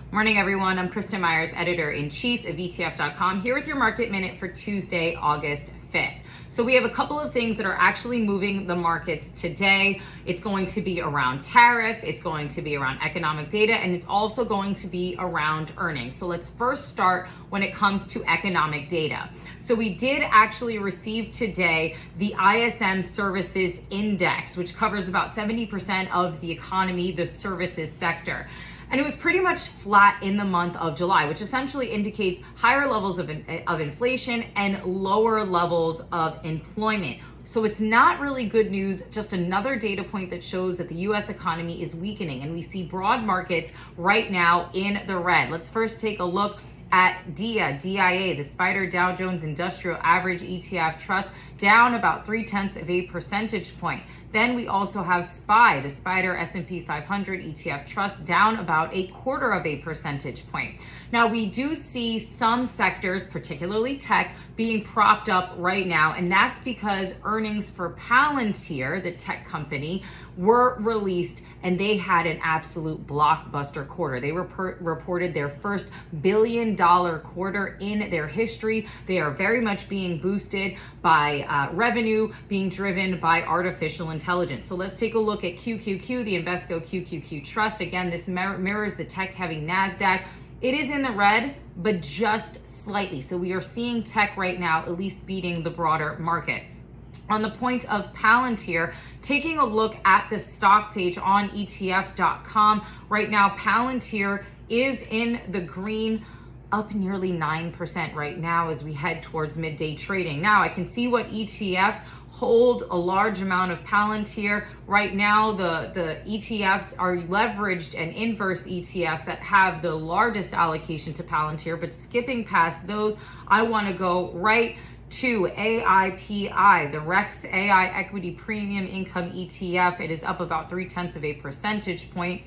Morning, everyone. I'm Kristen Myers, editor-in-chief of ETF.com, here with your market minute for Tuesday, August 5th. So we have a couple of things that are actually moving the markets today. It's going to be around tariffs, it's going to be around economic data, and it's also going to be around earnings. So let's first start when it comes to economic data. So we did actually receive today the ISM Services Index, which covers about 70% of the economy, the services sector. And it was pretty much flat in the month of July, which essentially indicates higher levels of inflation and lower levels of employment. So it's not really good news, just another data point that shows that the US economy is weakening, and we see broad markets right now in the red. Let's first take a look at DIA, the Spider Dow Jones Industrial Average ETF Trust, down about 0.3 percentage point. Then we also have SPY, the Spider S&P 500 ETF Trust, down about 0.25 percentage point. Now, we do see some sectors, particularly tech, being propped up right now, and that's because earnings for Palantir, the tech company, were released, and they had an absolute blockbuster quarter. They reported their first billion-dollar quarter in their history. They are very much being boosted by revenue being driven by artificial intelligence. So let's take a look at QQQ, the Invesco QQQ Trust. Again, this mirrors the tech-heavy NASDAQ. It is in the red, but just slightly. So we are seeing tech right now at least beating the broader market. On the point of Palantir, taking a look at the stock page on ETF.com, right now Palantir is in the green, up nearly 9% right now as we head towards midday trading. Now I can see what ETFs hold a large amount of Palantir. Right now, the ETFs are leveraged and inverse ETFs that have the largest allocation to Palantir, but skipping past those, I want to go right to AIPI, the REX AI Equity Premium Income ETF. It is up about 0.3 percentage point.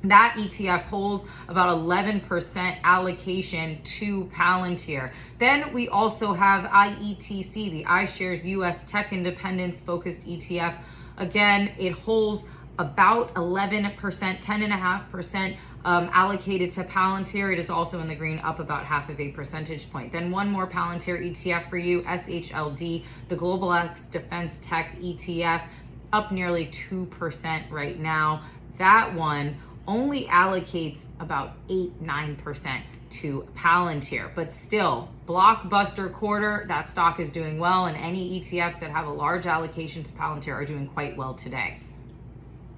That ETF holds about 11% allocation to Palantir. Then we also have IETC, the iShares US Tech Independence Focused ETF. Again, it holds about 11%, 10.5% allocated to Palantir. It is also in the green, up about 0.5 percentage point. Then one more Palantir ETF for you, SHLD, the Global X Defense Tech ETF, up nearly 2% right now. That one only allocates about 8-9% to Palantir, but still, blockbuster quarter. That stock is doing well, and any ETFs that have a large allocation to Palantir are doing quite well today.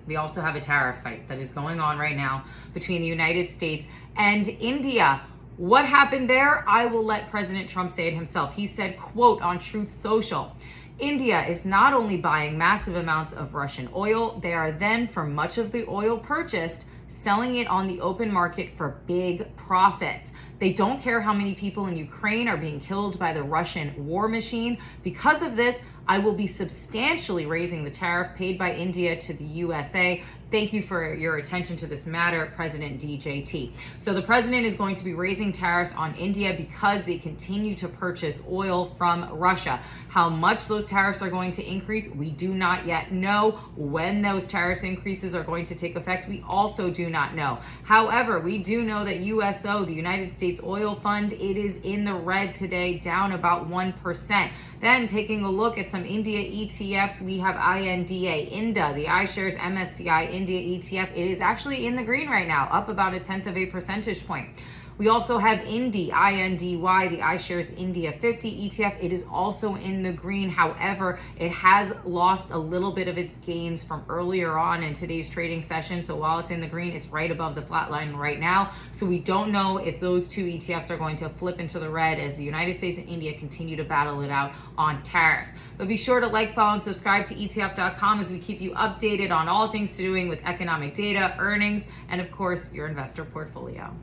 We also have a tariff fight that is going on right now between the United States and India. What happened there? I will let President Trump say it himself. He said, quote, on Truth Social, India is not only buying massive amounts of Russian oil, they are then, for much of the oil purchased, selling it on the open market for big profits. They don't care how many people in Ukraine are being killed by the Russian war machine. Because of this, I will be substantially raising the tariff paid by India to the USA. Thank you for your attention to this matter, President DJT. So the president is going to be raising tariffs on India because they continue to purchase oil from Russia. How much those tariffs are going to increase, we do not yet know. When those tariffs increases are going to take effect, we also do not know. However, we do know that USO, the United States Oil Fund, it is in the red today, down about 1%. Then taking a look at some India ETFs, we have INDA, the iShares MSCI India ETF. It is actually in the green right now, up about 0.1 percentage point. We also have INDY, the iShares India 50 ETF. It is also in the green. However, it has lost a little bit of its gains from earlier on in today's trading session. So while it's in the green, it's right above the flat line right now. So we don't know if those two ETFs are going to flip into the red as the United States and India continue to battle it out on tariffs. But be sure to like, follow, and subscribe to ETF.com as we keep you updated on all things to doing with economic data, earnings, and of course, your investor portfolio.